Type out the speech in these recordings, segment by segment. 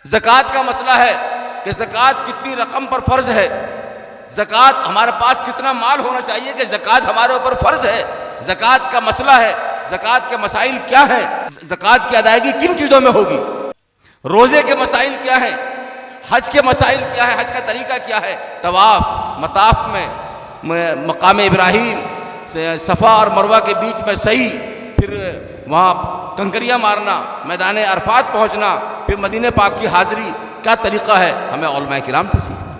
ज़कात का मसला है कि ज़कात कितनी रकम पर फ़र्ज़ है, ज़कात हमारे पास कितना माल होना चाहिए कि ज़कात हमारे ऊपर फ़र्ज़ है। ज़कात का मसला है, ज़कात के मसाइल क्या हैं, ज़कात की अदायगी किन चीज़ों में होगी, रोज़े के मसाइल क्या हैं, हज के मसाइल क्या है, हज का तरीका क्या है, तवाफ़ मताफ़ में मकाम इब्राहीम से सफ़ा और मरवा के बीच में सही, फिर वहाँ कंकरियाँ मारना, मैदान अरफात पहुँचना, फिर मदीने पाक की हाज़िरी, क्या तरीक़ा है, हमें उलमाए किराम से सीखना।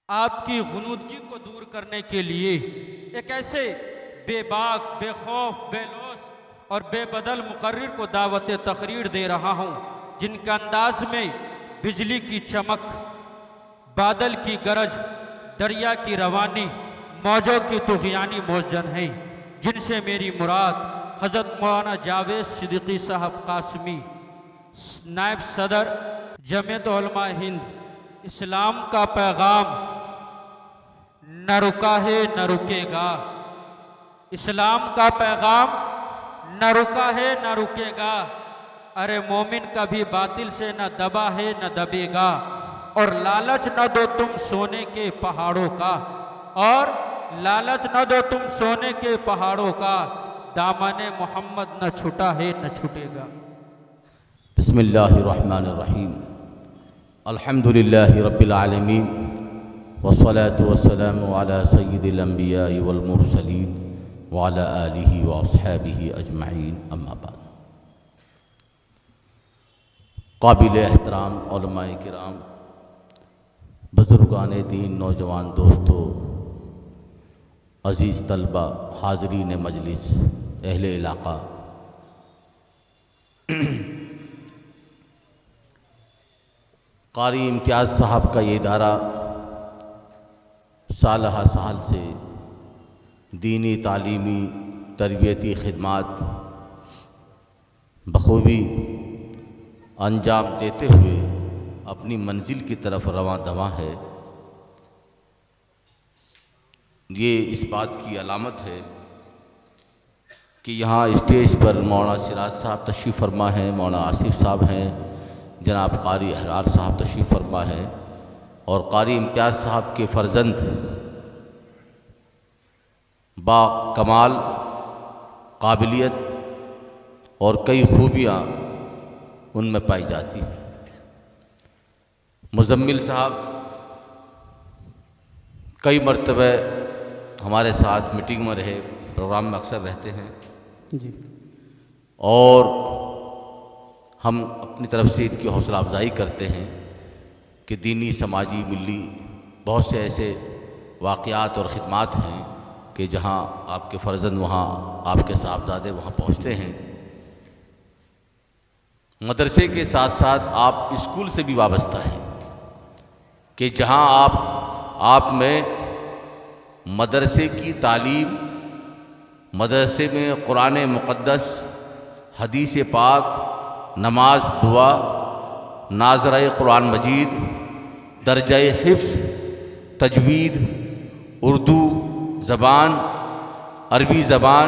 आपकी गुनूदगी को दूर करने के लिए एक ऐसे बेबाक, बेखौफ, बेलौस और बेबदल मुकर्रिर को दावत तकरीर दे रहा हूँ, जिनके अंदाज में बिजली की चमक, बादल की गरज, दरिया की रवानी, मौजों की तुग़यानी मौजन है, जिनसे मेरी मुराद हज़रत मौलाना जावेद सिद्दीकी साहब कासमी, नायब सदर जमीयत उलमा हिंद, इस्लाम का पैगाम न रुका है न रुकेगा, इस्लाम का पैगाम न रुका है न रुकेगा, अरे मोमिन कभी बातिल से न दबा है न दबेगा, और लालच न दो तुम सोने के पहाड़ों का, और लालच न दो तुम सोने के पहाड़ों का, दामने मोहम्मद न छुटा है न छुटेगा। बिस्मिल्लाहिर्रहमानिर्रहीम, अल्हम्दुलिल्लाहि रब्बिल आलमीन, वस्सलातु वस्सलामु अला सय्यिदिल अंबिया'i वल मुरसलीन व अला आलिहि व अस्हाबिहि अजमईन, अम्मा बाद। काबिल एहतराम उलमाए किराम, बुज़ुर्गान दीन, नौजवान दोस्तों, अज़ीज़ तलबा, हाज़रीन मजलिस, अहले इलाक़ा, कारी इम्तियाज़ साहब का ये इदारा साल हर साल से दीनी, तालीमी, तरबियती ख़िदमात बखूबी अंजाम देते हुए अपनी मंजिल की तरफ रवां दवां है। ये इस बात की अलामत है कि यहाँ स्टेज पर मौलाना सिराज साहब तशरीफ़ फरमा हैं, मौलाना आसिफ साहब हैं, जनाब कारी अहरार साहब तशरीफ़ फरमा हैं, और कारी इम्तियाज़ साहब के फ़र्जंद बा कमाल काबिलियत और कई खूबियाँ उनमें पाई जाती हैं। मुज़म्मिल साहब कई मरतबे हमारे साथ मीटिंग में रहे, प्रोग्राम में अक्सर रहते हैं जी, और हम अपनी तरफ से इनकी हौसला अफजाई करते हैं कि दीनी, समाजी, मिली बहुत से ऐसे वाक़यात और ख़िदमात हैं कि जहाँ आपके फ़र्जंद वहाँ, आपके साहबजादे वहाँ पहुँचते हैं। मदरसे के साथ साथ आप स्कूल से भी वाबस्ता हैं कि जहाँ आप में मदरसे की तालीम, मदरसे में कुरान मुक़द्दस, हदीस पाक, नमाज, दुआ, नाज़राए कुरान मजीद, दर्जाए हिफ्ज़, तजवीद, उर्दू ज़बान, अरबी ज़बान,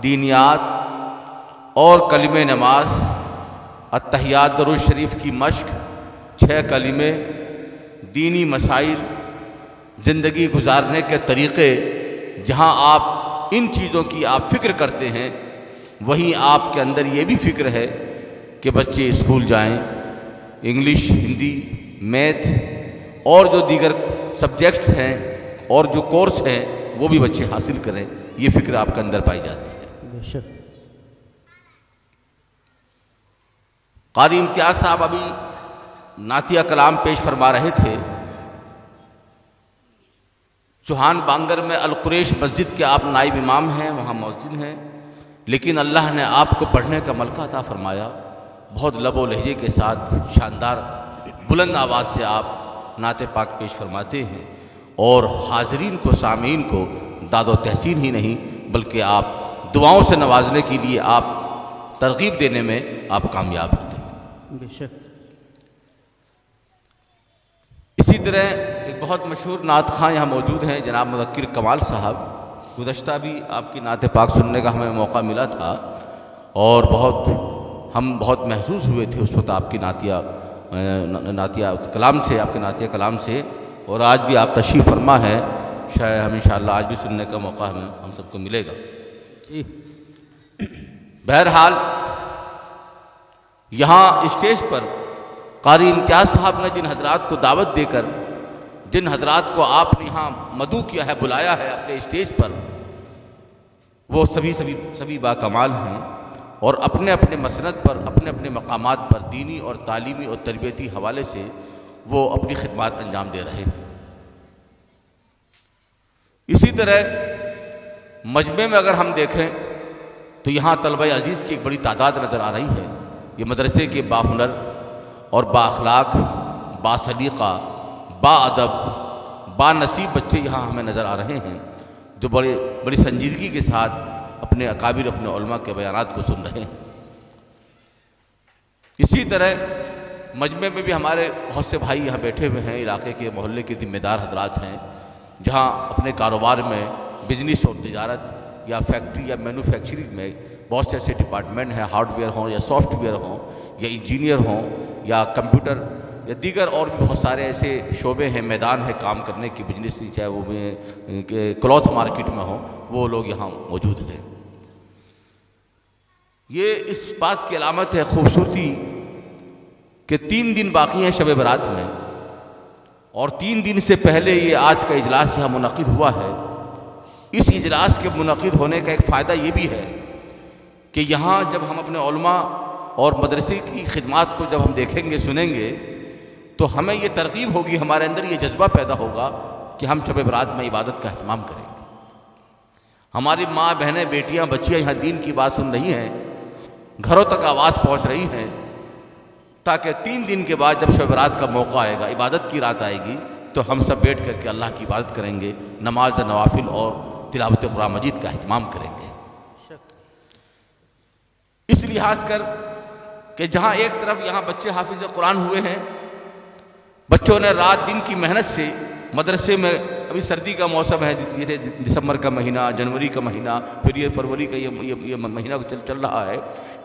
दीनियात और कलिमे नमाज, अत्तहियात, दरूद शरीफ की मश्क, 6 कलिमे, दीनी मसाइल, ज़िंदगी गुजारने के तरीक़े, जहाँ आप इन चीज़ों की आप फ़िक्र करते हैं, वहीं आपके अंदर ये भी फ़िक्र है कि बच्चे स्कूल जाएं, इंग्लिश, हिंदी, मैथ और जो दीगर सब्जेक्ट्स हैं और जो कोर्स हैं वो भी बच्चे हासिल करें, ये फ़िक्र आपके अंदर पाई जाती है। बेशक। कारी इम्तियाज़ साहब अभी नातिया कलाम पेश फरमा रहे थे। चौहान बांगर में अल कुरैश मस्जिद के आप नाइब इमाम हैं, वहाँ मौज़िन हैं, लेकिन अल्लाह ने आपको पढ़ने का मलका अता फरमाया। बहुत लब व लहजे के साथ शानदार बुलंद आवाज़ से आप नाते पाक पेश फरमाते हैं, और हाज़रीन को, सामीन को दादो तहसीन ही नहीं बल्कि आप दुआओं से नवाजने के लिए, आप तरगीब देने में आप कामयाब होते हैं। बेशक। इसी तरह एक बहुत मशहूर नात ख़ां यहाँ मौजूद हैं, जनाब मुज़क्किर कमाल साहब। गुज़श्ता भी आपकी नात पाक सुनने का हमें मौका मिला था और हम बहुत महसूस हुए थे उस वक्त आपकी नातिया नातिया कलाम से, आपके नातिया कलाम से, और आज भी आप तशरीफ़ फरमा है। शायद हम इंशाअल्लाह आज भी सुनने का मौका हम सबको मिलेगा। बहरहाल यहाँ स्टेज पर कारी इम्तियाज़ साहब ने जिन हजरात को दावत देकर, जिन हजरात को आपने यहाँ मदऊ किया है, बुलाया है अपने स्टेज पर, वो सभी बाकमाल हैं और अपने अपने मसनद पर, अपने अपने मकामात पर दीनी और तालीमी और तरबियती हवाले से वो अपनी खिदमत अंजाम दे रहे हैं। इसी तरह मजमे में अगर हम देखें तो यहाँ तलबा अजीज़ की एक बड़ी तादाद नज़र आ रही है। ये मदरसे के बाहुनर और बाअखलाक, बासलीक़ा, बाअदब, बानसीब बच्चे यहाँ हमें नज़र आ रहे हैं, जो बड़ी संजीदगी के साथ अपने अकाबिर, अपने उलमा के बयानात को सुन रहे हैं। इसी तरह मजमे में भी हमारे बहुत से भाई यहाँ बैठे हुए हैं, इलाके के मोहल्ले के ज़िम्मेदार हजरात हैं, जहाँ अपने कारोबार में, बिजनेस और तिजारत या फैक्ट्री या मैन्युफैक्चरिंग में बहुत से ऐसे डिपार्टमेंट हैं, हार्डवेयर हों या सॉफ्टवेयर हों या इंजीनियर हों या कंप्यूटर या दीगर और भी बहुत सारे ऐसे शोबे हैं, मैदान है काम करने की, बिजनेस, चाहे वो क्लॉथ मार्केट में हो, वो लोग यहाँ मौजूद हैं। ये इस बात की अलामत है खूबसूरती कि 3 दिन बाकी हैं शब बरात में, और 3 दिन से पहले ये आज का इजलास यहाँ मुनक़िद हुआ है। इस इजलास के मुनक़िद होने का एक फ़ायदा ये भी है कि यहाँ जब हम अपने उलमा और मदरसे की खिदमत को जब हम देखेंगे, सुनेंगे, तो हमें ये तरगीब होगी, हमारे अंदर ये जज्बा पैदा होगा कि हम शब बरात में इबादत का अहतमाम करेंगे। हमारी माँ, बहनें, बेटियाँ, बच्चियाँ यहाँ दीन की बात सुन रही हैं, घरों तक आवाज़ पहुँच रही हैं, ताकि 3 दिन के बाद जब शब बरात का मौका आएगा, इबादत की रात आएगी, तो हम सब बैठ करके अल्लाह की इबादत करेंगे, नमाज, नवाफिल और तिलावत कुरान मजीद का अहतमाम करेंगे। इस लिहाज कर कि जहाँ एक तरफ यहाँ बच्चे हाफिज कुरान हुए हैं, बच्चों ने रात दिन की मेहनत से मदरसे में, अभी सर्दी का मौसम है, ये दिसंबर का महीना, जनवरी का महीना, फिर ये फरवरी का ये महीना चल रहा है,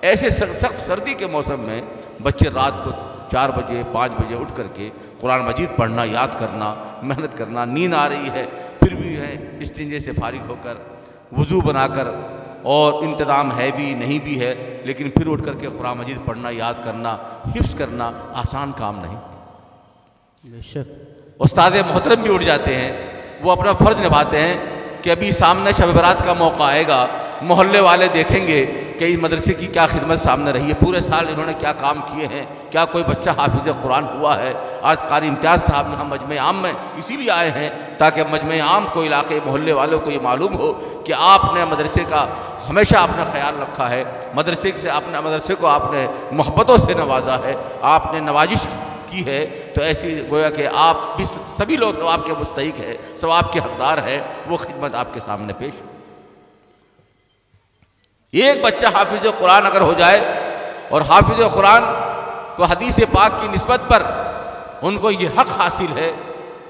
ऐसे सख्त सर्दी के मौसम में बच्चे रात को 4 बजे 5 बजे उठ करके कुरान मजीद पढ़ना, याद करना, मेहनत करना, नींद आ रही है फिर भी है इस्तिंजे से फारिग होकर वज़ू बनाकर, और इंतज़ाम है भी नहीं भी है, लेकिन फिर उठ करके कुरान मजीद पढ़ना, याद करना, हिफ्ज़ करना आसान काम नहीं। बेशक उस्ताद मोहतरम भी उठ जाते हैं, वो अपना फ़र्ज़ निभाते हैं कि अभी सामने शब बरात का मौका आएगा, मोहल्ले वाले देखेंगे कि इस मदरसे की क्या खिदमत सामने रही है, पूरे साल इन्होंने क्या काम किए हैं, क्या कोई बच्चा हाफिज़ कुरान हुआ है। आज कारी इम्तियाज़ साहब यहाँ मजमे आम में इसीलिए आए हैं ताकि मजमे आम को, इलाके मोहल्ले वालों को ये मालूम हो कि आपने मदरसे का हमेशा आपने ख्याल रखा है, मदरसे को आपने मोहब्बतों से नवाजा है, आपने नवाजिश की है, तो ऐसी गोया कि आप भी सभी लोग सवाब के मुस्तहिक है, सवाब के हकदार है, वो खिदमत आपके सामने पेश। एक बच्चा हाफिज कुरान अगर हो जाए और हाफिज कुरान को हदीस पाक की निस्बत पर उनको ये हक हासिल है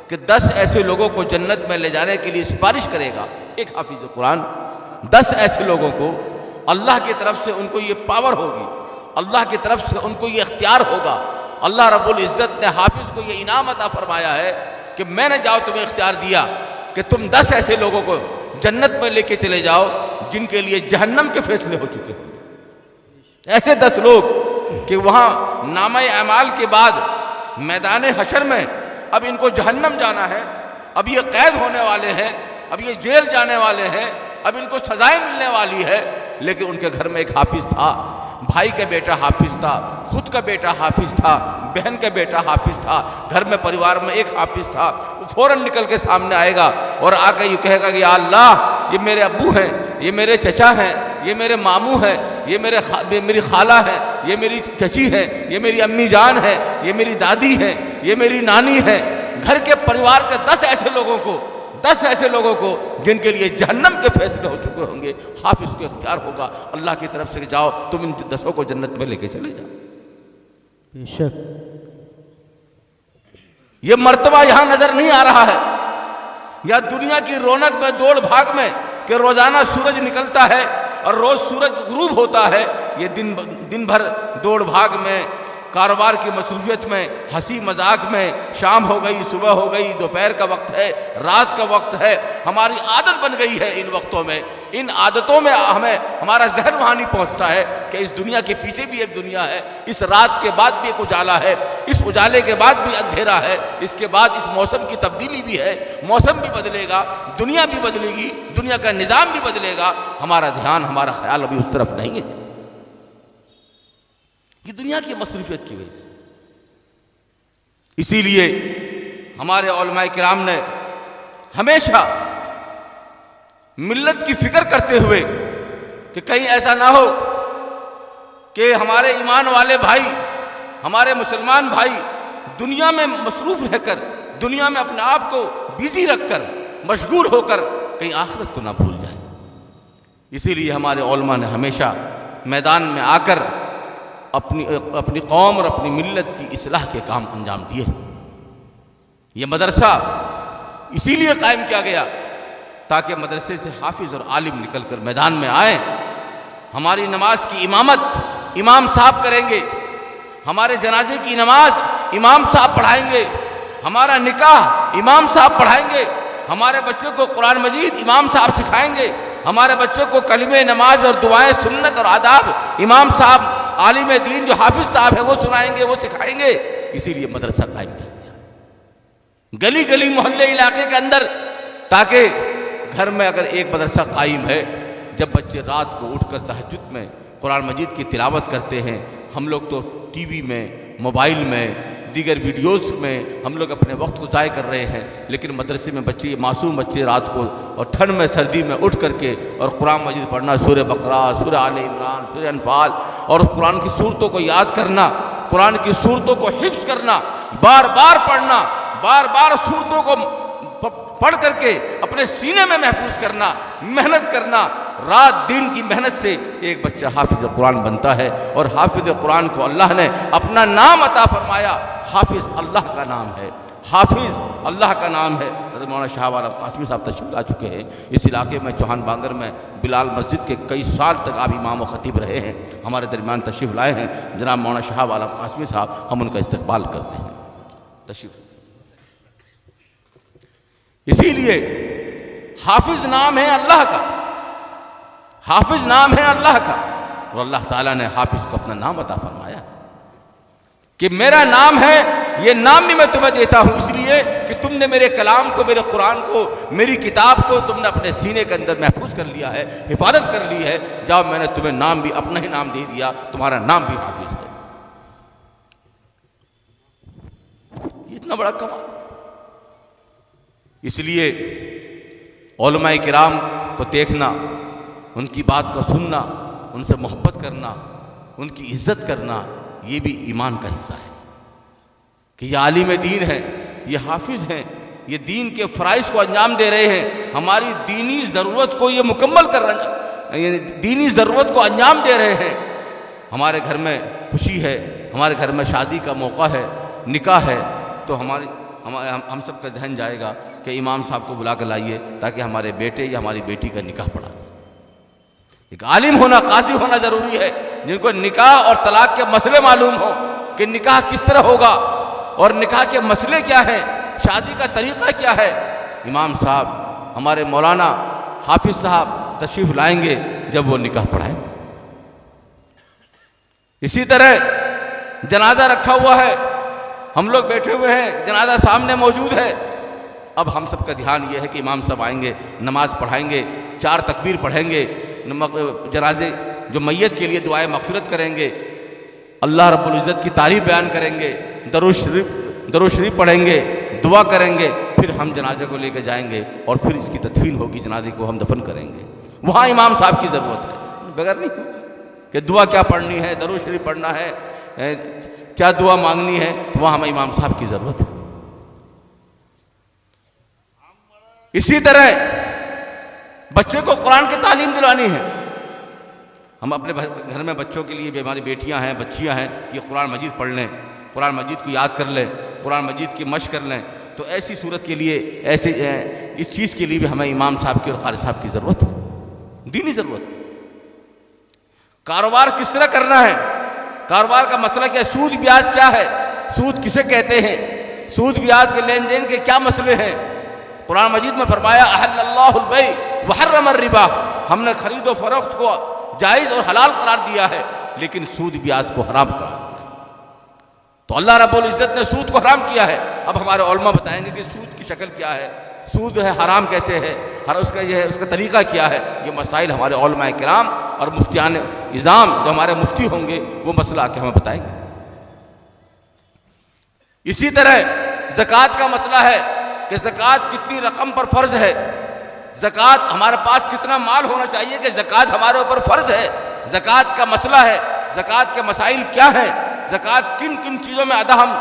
कि 10 ऐसे लोगों को जन्नत में ले जाने के लिए सिफारिश करेगा। एक हाफिज कुरान 10 ऐसे लोगों को अल्लाह की तरफ से उनको ये पावर होगी, अल्लाह की तरफ से उनको ये इख्तियार होगा। अल्लाह रब्बुल इज़्ज़त ने हाफिज को ये इनाम अता फरमाया है कि मैंने जाओ तुम्हें इख्तियार दिया कि तुम 10 ऐसे लोगों को जन्नत में लेके चले जाओ जिनके लिए जहन्नम के फैसले हो चुके हैं। ऐसे 10 लोग कि वहाँ नामा अमाल के बाद मैदान हशर में अब इनको जहन्नम जाना है, अब ये कैद होने वाले हैं, अब ये जेल जाने वाले हैं, अब इनको सजाएं मिलने वाली है, लेकिन उनके घर में एक हाफिज था, भाई का बेटा हाफिज था, खुद का बेटा हाफिज था, बहन का बेटा हाफिज था, घर में परिवार में एक हाफिज था। वो फ़ौरन निकल के सामने आएगा और आकर ये कहेगा कि या अल्लाह, ये मेरे अब्बू हैं, ये मेरे चचा हैं, ये मेरे मामू हैं, ये मेरी खाला है, ये मेरी चची है, ये मेरी अम्मी जान है, ये मेरी दादी है, ये मेरी नानी है। घर के परिवार के 10 ऐसे लोगों को जिनके लिए जहन्नम के फैसले हो चुके होंगे, हाफिज को इख्तियार होगा अल्लाह की तरफ से कि जाओ तुम इन 10 को जन्नत में लेके चले जाओ। बेशक ये मर्तबा यहां नजर नहीं आ रहा है, या दुनिया की रौनक में, दौड़ भाग में कि रोजाना सूरज निकलता है और रोज सूरज गुरूब होता है, ये दिन भर दौड़ भाग में कारोबार की मसरूफियत में, हंसी मजाक में, शाम हो गई, सुबह हो गई, दोपहर का वक्त है, रात का वक्त है, हमारी आदत बन गई है इन वक्तों में। इन आदतों में हमें हमारा जहन वहाँ नहीं पहुँचता है कि इस दुनिया के पीछे भी एक दुनिया है, इस रात के बाद भी एक उजाला है, इस उजाले के बाद भी अंधेरा है, इसके बाद इस मौसम की तब्दीली भी है, मौसम भी बदलेगा, दुनिया भी बदलेगी, दुनिया का निज़ाम भी बदलेगा। हमारा ध्यान, हमारा ख्याल अभी उस तरफ नहीं है। ये दुनिया की मसरूफियत की वजह से। इसीलिए हमारे उलमाए किराम ने हमेशा मिल्लत की फिक्र करते हुए कि कहीं ऐसा ना हो कि हमारे ईमान वाले भाई, हमारे मुसलमान भाई दुनिया में मसरूफ रहकर, दुनिया में अपने आप को बिजी रखकर, मशगूल होकर कहीं आखिरत को ना भूल जाए। इसीलिए हमारे उलमा ने हमेशा मैदान में आकर अपनी कौम और अपनी मिल्लत की इस्लाह के काम अंजाम दिए। ये मदरसा इसीलिए कायम किया गया ताकि मदरसे से हाफिज और आलिम निकल कर मैदान में आए। हमारी नमाज की इमामत इमाम साहब करेंगे, हमारे जनाजे की नमाज इमाम साहब पढ़ाएंगे, हमारा निकाह इमाम साहब पढ़ाएंगे, हमारे बच्चों को कुरान मजीद इमाम साहब सिखाएंगे, हमारे बच्चों को कलमे, नमाज और दुआएं, सुन्नत और आदाब इमाम साहब, आलिम दीन जो हाफिज साहब है वो सुनाएंगे, वो सिखाएंगे। इसीलिए मदरसा कायम किया गया गली गली, मोहल्ले, इलाके के अंदर, ताकि घर में अगर एक मदरसा कायम है, जब बच्चे रात को उठकर तहज्जुद में कुरान मजीद की तिलावत करते हैं, हम लोग तो टीवी में, मोबाइल में, दीगर वीडियोस में हम लोग अपने वक्त को ज़ाय कर रहे हैं, लेकिन मदरसे में बच्चे, मासूम बच्चे रात को और ठंड में, सर्दी में उठ करके और कुरान मजीद पढ़ना, सूरह बकरा, सूरह आले इमरान, सूरह अनफाल और कुरान की सूरतों को याद करना, कुरान की सूरतों को हिफ्ज़ करना, बार बार पढ़ना, बार बार सूरतों को पढ़ करके अपने सीने में महफूज करना, मेहनत करना। रात दिन की मेहनत से एक बच्चा हाफिज कुरान बनता है और हाफिज कुरान को अल्लाह ने अपना नाम अता फरमाया। हाफिज अल्लाह का नाम है, हाफिज अल्लाह का नाम है। हज़रत मौलाना शाह आलम कासमी साहब तशरीफ़ ला चुके हैं इस इलाके में, चौहान बांगर में बिलाल मस्जिद के कई साल तक आप इमाम व ख़तीब रहे हैं, हमारे दरमियान तशरीफ़ लाए हैं जनाब मौलाना शाह आलम कासमी साहब। हम उनका इस्तकबाल करते हैं, तशरीफ़। इसीलिए हाफिज नाम है अल्लाह का, हाफिज नाम है अल्लाह का, और अल्लाह ताला ने हाफिज को अपना नाम अता फरमाया कि मेरा नाम है, ये नाम भी मैं तुम्हें देता हूं इसलिए कि तुमने मेरे कलाम को, मेरे कुरान को, मेरी किताब को तुमने अपने सीने के अंदर महफूज कर लिया है, हिफाजत कर ली है। जब मैंने तुम्हें नाम भी, अपना ही नाम दे दिया, तुम्हारा नाम भी हाफिज है। इतना बड़ा कमाल। इसलिए उलमाए किराम को देखना, उनकी बात को सुनना, उनसे मोहब्बत करना, उनकी इज्जत करना, ये भी ईमान का हिस्सा है कि ये आलिम दीन है, ये हाफिज हैं, ये दीन के फ़राइज़ को अंजाम दे रहे हैं, हमारी दीनी ज़रूरत को ये मुकम्मल कर रहे, ये दीनी ज़रूरत को अंजाम दे रहे हैं। हमारे घर में खुशी है, हमारे घर में शादी का मौका है, निकाह है, तो हम सब का जहन जाएगा कि इमाम साहब को बुला कर लाइए ताकि हमारे बेटे या हमारी बेटी का निकाह पढ़ा दें। एक आलिम होना, काजी होना ज़रूरी है, जिनको निकाह और तलाक के मसले मालूम हो कि निकाह किस तरह होगा और निकाह के मसले क्या हैं, शादी का तरीक़ा क्या है। इमाम साहब, हमारे मौलाना हाफिज साहब तशरीफ़ लाएंगे जब वो निकाह पढ़ाएंगे। इसी तरह जनाजा रखा हुआ है, हम लोग बैठे हुए हैं, जनाजा सामने मौजूद है। अब हम सब का ध्यान ये है कि इमाम साहब आएंगे, नमाज पढ़ाएंगे, 4 तकबीर पढ़ेंगे, जनाजे जो मैयत के लिए दुआए मग़फ़िरत करेंगे, अल्लाह रब्बुल इज़्ज़त की तारीफ़ बयान करेंगे, दरूद शरीफ पढ़ेंगे, दुआ करेंगे, फिर हम जनाजे को लेकर जाएंगे और फिर इसकी तदफीन होगी, जनाजे को हम दफन करेंगे। वहाँ इमाम साहब की ज़रूरत है, बगैर नहीं कि दुआ क्या पढ़नी है, दरूद शरीफ पढ़ना है, क्या दुआ मांगनी है, तो वहाँ हमें इमाम साहब की ज़रूरत है। इसी तरह बच्चे को कुरान की तालीम दिलानी है। हम अपने घर में बच्चों के लिए भी, हमारी बेटियां हैं, बच्चियां हैं, ये कुरान मजीद पढ़ लें, कुरान मजीद को याद कर लें, कुरान मजीद की मश्क कर लें, तो ऐसी सूरत के लिए, ऐसे इस चीज़ के लिए भी हमें इमाम साहब की और क़ारी साहब की ज़रूरत है, दीनी ज़रूरत है। कारोबार किस तरह करना है, कारोबार का मसला क्या है, सूद ब्याज क्या है, सूद किसे कहते हैं, सूद ब्याज के लेन देन के क्या मसले हैं। कुरान मजीद में फरमाया अहल्लल्लाहुल बै व हर्रमर रिबा, हमने खरीदो फरोख्त को जायज़ और हलाल करार दिया है लेकिन सूद ब्याज को हराम करार दिया। तो अल्लाह रब्बुल इज़्ज़त ने सूद को हराम किया है। अब हमारे उलमा बताएंगे कि सूद की शक्ल क्या है, सूद है हराम कैसे है, हर उसका ये है, उसका तरीका क्या है। ये मसाइल हमारे उलमा किराम और मुफ्तियान इज़ाम जो हमारे मुफ्ती होंगे वो मसला आके हमें बताएंगे। इसी तरह ज़कात का मसला है कि ज़कात कितनी रकम पर फ़र्ज़ है, ज़कात हमारे पास कितना माल होना चाहिए कि ज़कात हमारे ऊपर फ़र्ज़ है। ज़कात का मसला है, ज़कात के मसाइल क्या है, ज़कात किन किन चीज़ों में अदा हम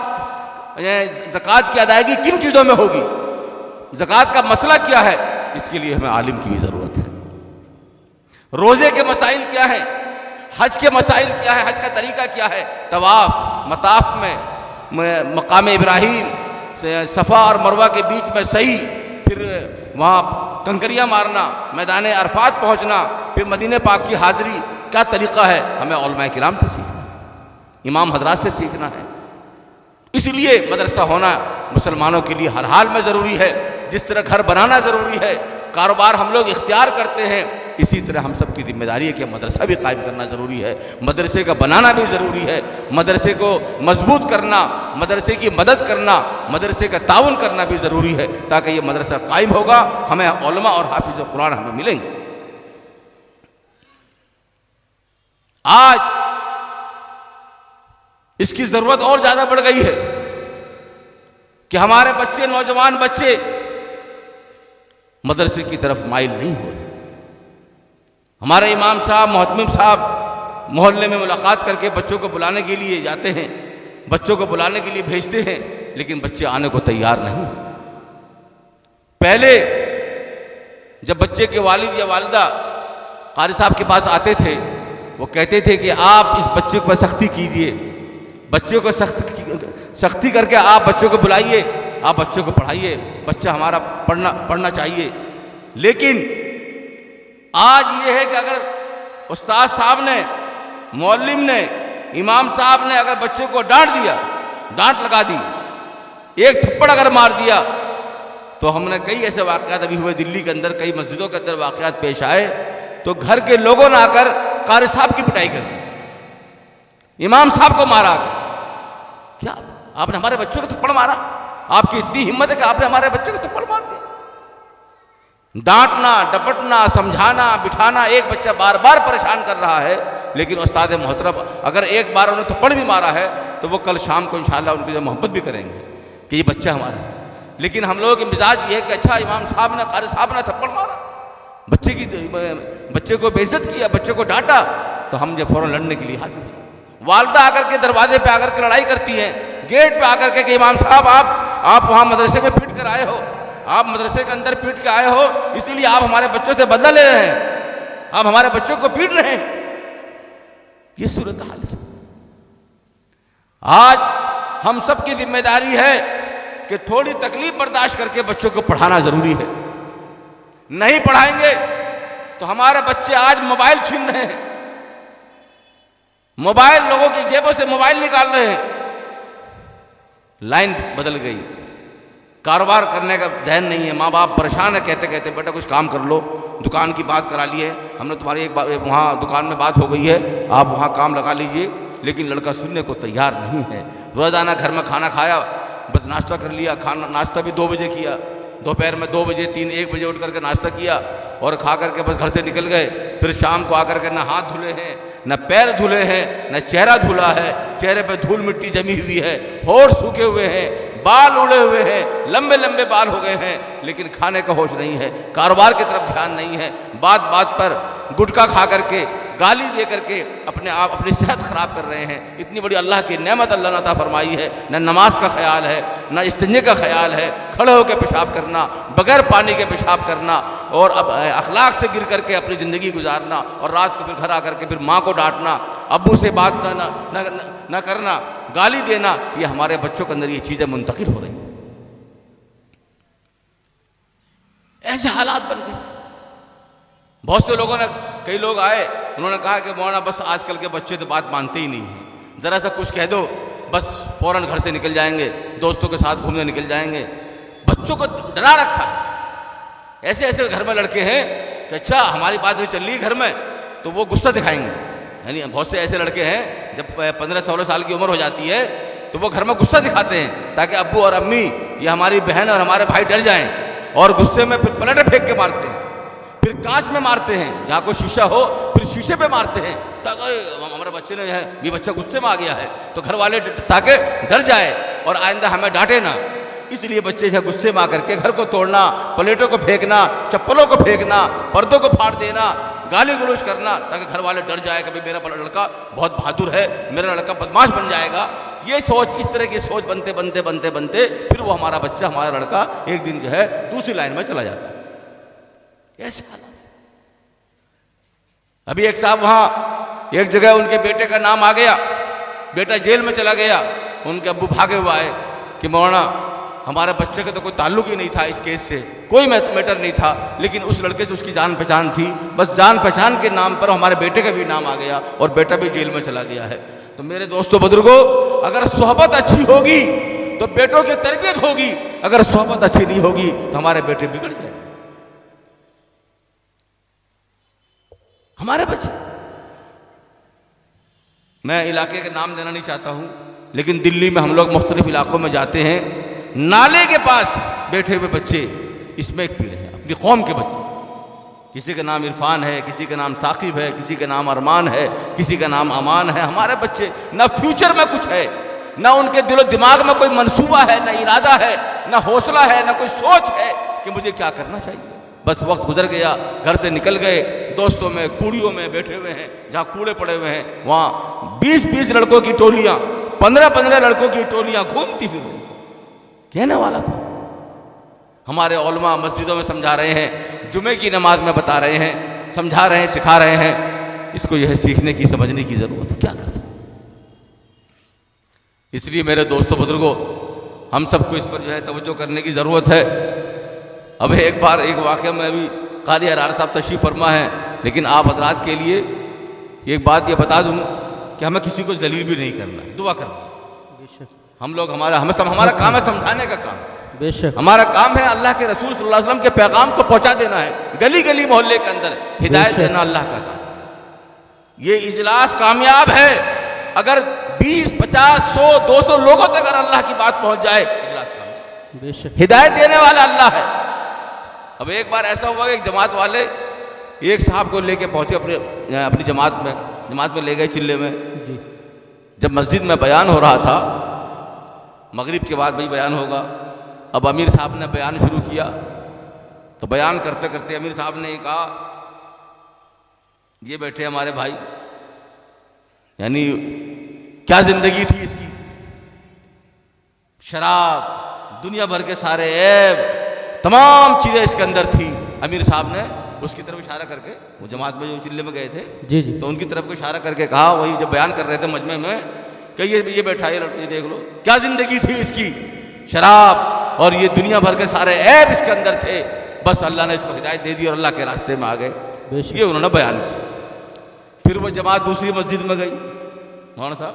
ज़कात की अदायगी किन चीज़ों में होगी, ज़कात का मसला क्या है, इसके लिए हमें आलिम की भी ज़रूरत है। रोज़े के मसाइल क्या हैं, हज के मसाइल क्या है, हज का तरीका क्या है, तवाफ़ मताफ़ में मकाम इब्राहीम से सफ़ा और मरवा के बीच में सही, फिर वहाँ कंकरियाँ मारना, मैदान अरफात पहुँचना, फिर मदीने पाक की हाज़िरी, क्या तरीक़ा है, हमें उलमा किराम से सीखना, इमाम हज़रात से सीखना है। इसलिए मदरसा होना मुसलमानों के लिए हर हाल में ज़रूरी है। जिस तरह घर बनाना ज़रूरी है, कारोबार हम लोग इख्तियार करते हैं, इसी तरह हम सब की जिम्मेदारी है कि मदरसा भी कायम करना ज़रूरी है, मदरसे का बनाना भी ज़रूरी है, मदरसे को मजबूत करना, मदरसे की मदद करना, मदरसे का ताउन करना भी ज़रूरी है ताकि ये मदरसा कायम होगा, हमें उलमा और हाफिज़ कुरान हमें मिलेंगे। आज इसकी ज़रूरत और ज़्यादा बढ़ गई है कि हमारे बच्चे, नौजवान बच्चे मदरसे की तरफ माइल नहीं हो। हमारे इमाम साहब, मोहतमिम साहब मोहल्ले में मुलाकात करके बच्चों को बुलाने के लिए जाते हैं, बच्चों को बुलाने के लिए भेजते हैं, लेकिन बच्चे आने को तैयार नहीं। पहले जब बच्चे के वालिद या वालिदा कारी साहब के पास आते थे, वो कहते थे कि आप इस बच्चे पर सख्ती कीजिए, बच्चे को सख्ती करके आप बच्चों को बुलाइए, आप बच्चों को पढ़ाइए, बच्चा हमारा पढ़ना चाहिए। लेकिन आज ये है कि अगर उस्ताद साहब ने, मौल्लिम ने, इमाम साहब ने अगर बच्चों को डांट दिया, डांट लगा दी, एक थप्पड़ अगर मार दिया, तो हमने कई ऐसे वाक़यात अभी हुए दिल्ली के अंदर, कई मस्जिदों के अंदर वाक़यात पेश आए, तो घर के लोगों ने आकर कारी साहब की पिटाई कर दी, इमाम साहब को मारा। क्या आपने हमारे बच्चों को थप्पड़ मारा? आपकी इतनी हिम्मत है कि आपने हमारे बच्चों को थप्पड़ मार दिया? डांटना, डपटना, समझाना, बिठाना, एक बच्चा बार बार परेशान कर रहा है, लेकिन उस्ताद मोहतरम अगर एक बार उन्हें थप्पड़ भी मारा है तो वो कल शाम को इंशाअल्लाह उनकी जो मोहब्बत भी करेंगे कि ये बच्चा हमारा है। लेकिन हम लोगों के मिजाज ये है कि अच्छा इमाम साहब ने, कारी साहब ने थप्पड़ मारा, बच्चे को बेइज्जत किया, बच्चे को डांटा, तो हम जो फौरन लड़ने के लिए हाजिर हुए। वालदा आकर के दरवाजे पे आकर के लड़ाई करती हैं, गेट पे आकर के कि इमाम साहब आप वहाँ मदरसे में पीट कर आए हो, आप मदरसे के अंदर पीट के आए हो, इसीलिए आप हमारे बच्चों से बदला ले रहे हैं, आप हमारे बच्चों को पीट रहे हैं। ये सूरत हाल है। आज हम सब की जिम्मेदारी है कि थोड़ी तकलीफ बर्दाश्त करके बच्चों को पढ़ाना जरूरी है। नहीं पढ़ाएंगे तो हमारे बच्चे आज मोबाइल छीन रहे हैं, मोबाइल, लोगों की जेबों से मोबाइल निकाल रहे हैं। लाइन बदल गई, कारोबार करने का ध्यान नहीं है, माँ बाप परेशान है, कहते कहते बेटा कुछ काम कर लो, दुकान की बात करा ली है हमने, तुम्हारी एक वहाँ दुकान में बात हो गई है, आप वहाँ काम लगा लीजिए, लेकिन लड़का सुनने को तैयार नहीं है। रोज़ाना घर में खाना खाया, बस नाश्ता कर लिया, खाना नाश्ता भी 2 बजे किया, दोपहर में 2 बजे 3-1 बजे उठ करके नाश्ता किया और खा करके बस घर से निकल गए। फिर शाम को आकर के न हाथ धुले हैं, न पैर धुले हैं, न चेहरा धुला है, चेहरे पे धूल मिट्टी जमी हुई है, होठ सूखे हुए हैं, बाल उड़े हुए हैं, लंबे लंबे बाल हो गए हैं, लेकिन खाने का होश नहीं है, कारोबार की तरफ ध्यान नहीं है, बात बात पर गुटखा खा करके, गाली दे करके अपने आप अपनी सेहत ख़राब कर रहे हैं। इतनी बड़ी अल्लाह की नेमत अल्लाह ने अता फरमाई है, न नमाज का ख्याल है, न इस्तिंजे का ख्याल है, खड़े होकर पेशाब करना, बगैर पानी के पेशाब करना, और अब अखलाक से गिर करके अपनी ज़िंदगी गुजारना, और रात को फिर घर आकर के फिर माँ को डांटना, अब्बू से बात न करना, गाली देना, ये हमारे बच्चों के अंदर ये चीज़ें मुंतकिल हो रही हैं। ऐसे हालात बन गए। बहुत से लोगों ने, कई लोग आए, उन्होंने कहा कि मौलाना बस आजकल के बच्चे तो बात मानते ही नहीं हैं, ज़रा सा कुछ कह दो बस फ़ौरन घर से निकल जाएंगे, दोस्तों के साथ घूमने निकल जाएंगे। बच्चों को डरा रखा है। ऐसे ऐसे घर में लड़के हैं कि अच्छा हमारी बात नहीं चल रही घर में तो वो गुस्सा दिखाएंगे। यानी बहुत से ऐसे लड़के हैं जब 15-16 साल की उम्र हो जाती है तो वो घर में गुस्सा दिखाते हैं ताकि अब्बू और अम्मी या हमारी बहन और हमारे भाई डर जाएं, और गुस्से में फिर पलटे फेंक के मारते हैं, फिर कांच में मारते हैं, जहाँ कोई शीशा हो फिर शीशे पे मारते हैं ताकि हमारे बच्चे ने है ये बच्चा गुस्से में आ गया है तो घर वाले ताकि डर जाए और आइंदा हमें डांटे ना। इसलिए बच्चे जो गुस्से में आकर के घर को तोड़ना, प्लेटों को फेंकना, चप्पलों को फेंकना, पर्दों को फाड़ देना, गाली गलौज करना ताकि घर वाले डर जाए कभी मेरा लड़का बहुत बहादुर है, मेरा लड़का बदमाश बन जाएगा। ये सोच, इस तरह की सोच बनते बनते बनते बनते फिर वो हमारा बच्चा, हमारा लड़का एक दिन जो है दूसरी लाइन में चला जाता है। ऐसे हालात। अभी एक साहब वहां एक जगह उनके बेटे का नाम आ गया, बेटा जेल में चला गया, उनके अब्बू भागे हुए आए कि मौलाना हमारे बच्चे का तो कोई ताल्लुक ही नहीं था इस केस से, कोई मैटर नहीं था, लेकिन उस लड़के से उसकी जान पहचान थी, बस जान पहचान के नाम पर हमारे बेटे का भी नाम आ गया और बेटा भी जेल में चला गया है। तो मेरे दोस्तों बुजुर्गों, अगर सोहबत अच्छी होगी तो बेटों की तरबियत होगी, अगर सोहबत अच्छी नहीं होगी तो हमारे बेटे बिगड़ जाए, हमारे बच्चे। मैं इलाके का नाम लेना नहीं चाहता हूं, लेकिन दिल्ली में हम लोग मुख्तलिफ इलाकों में जाते हैं, नाले के पास बैठे हुए बच्चे स्मैक पी रहे हैं, अपनी कौम के बच्चे। किसी का नाम इरफान है, किसी का नाम साकिब है, किसी का नाम अरमान है, किसी का नाम अमान है। हमारे बच्चे ना फ्यूचर में कुछ है, ना उनके दिलो दिमाग में कोई मंसूबा है, ना इरादा है, ना हौसला है, ना कोई सोच है कि मुझे क्या करना चाहिए। बस वक्त गुजर गया, घर से निकल गए, दोस्तों में कूड़ियों में बैठे हुए हैं, जहाँ कूड़े पड़े हुए हैं वहाँ 20-20 लड़कों की टोलियाँ, 15-15 लड़कों की टोलियाँ घूमती फिर रही। कहने वाला को हमारे उलमा मस्जिदों में समझा रहे हैं, जुमे की नमाज में बता रहे हैं, समझा रहे हैं, सिखा रहे हैं। इसको यह सीखने की, समझने की ज़रूरत है, क्या कर सकते। इसलिए मेरे दोस्तों बुजुर्गों, हम सबको इस पर जो है तवज्जो करने की ज़रूरत है। अब एक बार एक वाक़या में अभी क़ारी हरार साहब तशरीफ़ फरमा है, लेकिन आप हज़रात के लिए एक बात ये बता दूँ कि हमें किसी को जलील भी नहीं करना है, दुआ करना। हम लोग हमारा काम है समझाने का काम, बेशक हमारा काम है अल्लाह के रसूल सल्लल्लाहु अलैहि वसल्लम के पैगाम को पहुंचा देना है, गली गली मोहल्ले के अंदर हिदायत देना अल्लाह का काम। ये इजलास कामयाब है अगर 20, 50, 100, 200 लोगों तक अगर अल्लाह की बात पहुंच जाए, इजलास कामयाब। बेशक हिदायत देने वाला अल्लाह है। अब एक बार ऐसा हुआ कि एक जमात वाले एक साहब को लेके पहुंचे अपनी जमात में ले गए चिल्ले में। जब मस्जिद में बयान हो रहा था, मगरिब के बाद भाई बयान होगा, अब अमीर साहब ने बयान शुरू किया, तो बयान करते करते अमीर साहब ने कहा, ये बैठे हमारे भाई, यानी क्या जिंदगी थी इसकी, शराब, दुनिया भर के सारे ऐब, तमाम चीज़ें इसके अंदर थी। अमीर साहब ने उसकी तरफ इशारा करके, वो जमात में जो चिल्ले में गए थे जी जी, तो उनकी तरफ को इशारा करके कहा, वही जब बयान कर रहे थे मजमे में, कि ये बैठा है, ये देख लो क्या जिंदगी थी इसकी, शराब और ये दुनिया भर के सारे ऐब इसके अंदर थे, बस अल्लाह ने इसको हिदायत दे दी और अल्लाह के रास्ते में आ गए। ये उन्होंने बयान किया। फिर वो जमात दूसरी मस्जिद में गई, मौलाना साहब,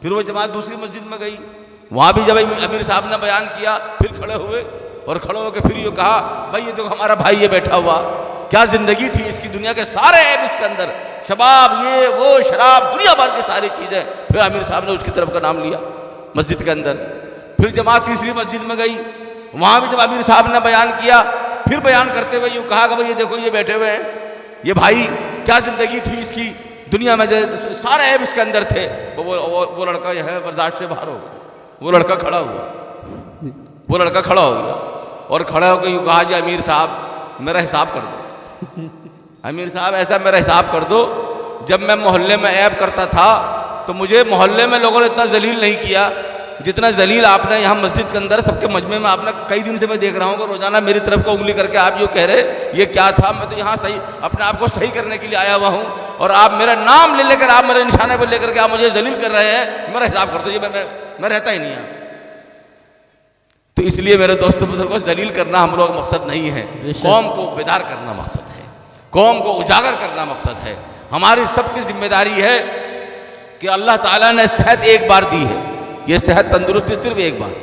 फिर वो जमात दूसरी मस्जिद में गई, वहाँ भी जब अमीर साहब ने बयान किया, फिर खड़े हुए और खड़े होकर फिर ये कहा, भाई ये तो हमारा भाई ये बैठा हुआ, क्या जिंदगी थी इसकी, दुनिया के सारे ऐब इसके अंदर, शबाब, ये वो, शराब, दुनिया भर की सारी चीज़ें। फिर आमिर साहब ने उसकी तरफ का नाम लिया मस्जिद के अंदर। फिर जमात तीसरी मस्जिद में गई, वहाँ भी जब आमिर साहब ने बयान किया, फिर बयान करते हुए यूँ कहा कि भाई ये देखो ये बैठे हुए हैं, ये भाई क्या ज़िंदगी थी इसकी, दुनिया में सारे ऐब इसके अंदर थे। वो लड़का यह है बर्दाश्त से बाहर हो गया, वो लड़का खड़ा हो गया और खड़ा होकर यूँ कहा, जी अमीर साहब मेरा हिसाब कर दो, अमीर साहब ऐसा मेरा हिसाब कर दो, जब मैं मोहल्ले में ऐब करता था तो मुझे मोहल्ले में लोगों ने इतना जलील नहीं किया जितना जलील आपने यहाँ मस्जिद के अंदर सबके मजमे में, आपने कई दिन से मैं देख रहा हूँ कि रोजाना मेरी तरफ को उंगली करके आप यूँ कह रहे ये क्या था, मैं तो यहाँ सही अपने आप को सही करने के लिए आया हुआ हूँ और आप मेरा नाम ले लेकर, आप मेरे निशाने पर लेकर के आप मुझे जलील कर रहे हैं, मेरा हिसाब कर दो, ये मैं रहता ही नहीं यहाँ। तो इसलिए मेरे दोस्तों बुजुर्गों को जलील करना हम लोग मकसद नहीं है, कौम को बेदार करना मकसद है, कौम को उजागर करना मकसद है। हमारी सबकी जिम्मेदारी है कि अल्लाह ताला ने सेहत एक बार दी है, ये सेहत तंदुरुस्ती सिर्फ एक बार,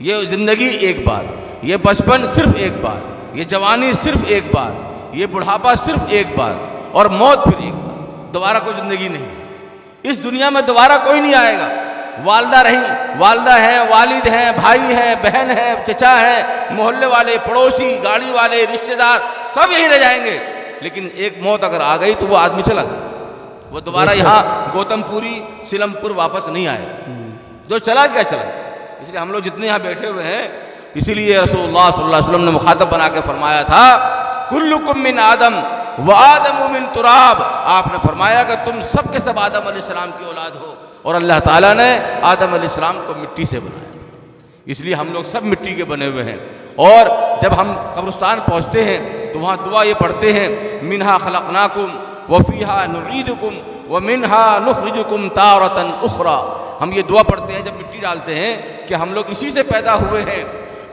ये ज़िंदगी एक बार, ये बचपन सिर्फ एक बार, ये जवानी सिर्फ एक बार, ये बुढ़ापा सिर्फ एक बार और मौत फिर एक बार, दोबारा कोई ज़िंदगी नहीं। इस दुनिया में दोबारा कोई नहीं आएगा। वालदा रही, वालदा हैं, वालिद हैं, भाई हैं, बहन हैं, चचा हैं, मोहल्ले वाले, पड़ोसी, गाड़ी वाले, रिश्तेदार सब यहीं रह जाएंगे। लेकिन एक मौत अगर आ गई तो वो आदमी चला, वो दोबारा यहाँ गौतमपुरी सिलमपुर वापस नहीं आएगा। जो चला क्या चला। इसलिए हम लोग जितने यहाँ बैठे हुए हैं, इसीलिए रसूलुल्लाह सल्लल्लाहु अलैहि वसल्लम ने मुखातब बना के फरमाया था, कुल्लुकुम मिन आदम व आदम मिन तुराब। आपने फरमाया कि तुम सब के सब आदम अलैहिस्सलाम की औलाद हो और अल्लाह ताला ने आदम अलैहिस्सलाम को मिट्टी से बनाया था। इसलिए हम लोग सब मिट्टी के बने हुए हैं। और जब हम कब्रिस्तान पहुँचते हैं तो वहाँ दुआ ये पढ़ते हैं, मिन्हा खलक़नाकुम व फ़ीहा नुईदुकुम व मिन्हा नुख़रिजुकुम तारतन उख़रा। हम ये दुआ पढ़ते हैं जब मिट्टी डालते हैं कि हम लोग इसी से पैदा हुए हैं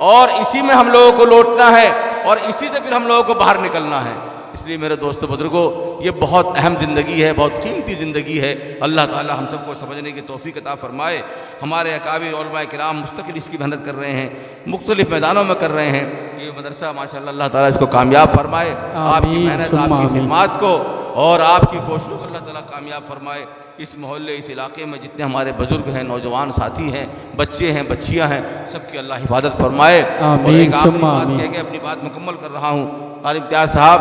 और इसी में हम लोगों को लौटना है और इसी से फिर हम लोगों को बाहर निकलना है। इसलिए मेरे दोस्तों बुजुर्गों, ये बहुत अहम ज़िंदगी है, बहुत कीमती ज़िंदगी है। अल्लाह ताला हम सबको समझने की तौफ़ीक़ अता फ़रमाए। हमारे अकाबिर उलमाए किराम मुस्तक़िल इसकी मेहनत कर रहे हैं, मुख्तलिफ़ मैदानों में कर रहे हैं। ये मदरसा माशाअल्लाह अल्लाह ताला इसको कामयाब फरमाए। आपकी मेहनत, आपकी खिदमत को और आपकी कोशिशों को अल्लाह ताला कामयाब फरमाए। इस मोहल्ले, इस इलाके में जितने हमारे बुजुर्ग हैं, नौजवान साथी हैं, बच्चे हैं, बच्चियां हैं, सबकी अल्लाह हिफाजत फरमाए। और एक आखिरी बात कह के अपनी बात मुकम्मल कर रहा हूँ। क़ारी इम्तियाज़ साहब,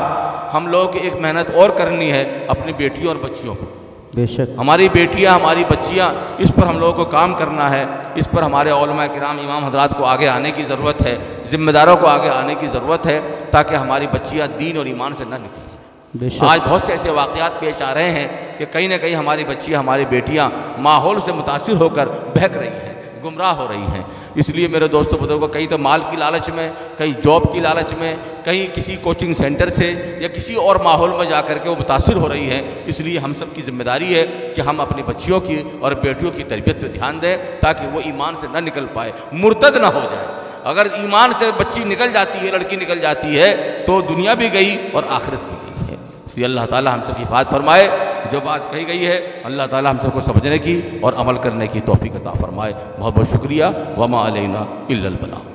हम लोगों की एक मेहनत और करनी है अपनी बेटियों और बच्चियों पर। बेशक हमारी बेटियां, हमारी बच्चियां, इस पर हम लोगों को काम करना है। इस पर हमारे उलमा किराम, इमाम हज़रात को आगे आने की ज़रूरत है, ज़िम्मेदारों को आगे आने की ज़रूरत है, ताकि हमारी बच्चियां दीन और ईमान से न निकलें। आज बहुत से ऐसे वाक़यात पेश आ रहे हैं कि कहीं ना कहीं हमारी बच्चियां, हमारी बेटियां माहौल से मुतासिर होकर बहक रही हैं, गुमराह हो रही हैं। इसलिए मेरे दोस्तों बुजुर्गों, कहीं तो माल की लालच में, कहीं जॉब की लालच में, कहीं किसी कोचिंग सेंटर से या किसी और माहौल में जा कर के वो मुतासिर हो रही है। इसलिए हम सब की जिम्मेदारी है कि हम अपनी बच्चियों की और बेटियों की तरबियत पर ध्यान दें, ताकि वो ईमान से न निकल पाए, मुर्तद ना हो जाए। अगर ईमान से बच्ची निकल जाती है, लड़की निकल जाती है, तो दुनिया भी गई और आखिरत भी गई है। इसलिए अल्लाह ताला हम सब की हिफाज़त फरमाए। जो बात कही गई है अल्लाह ताला हम सबको समझने की और अमल करने की तौफ़ीक़ अता फरमाए। बहुत बहुत शुक्रिया। वमा अलैना इल्लल बलाग।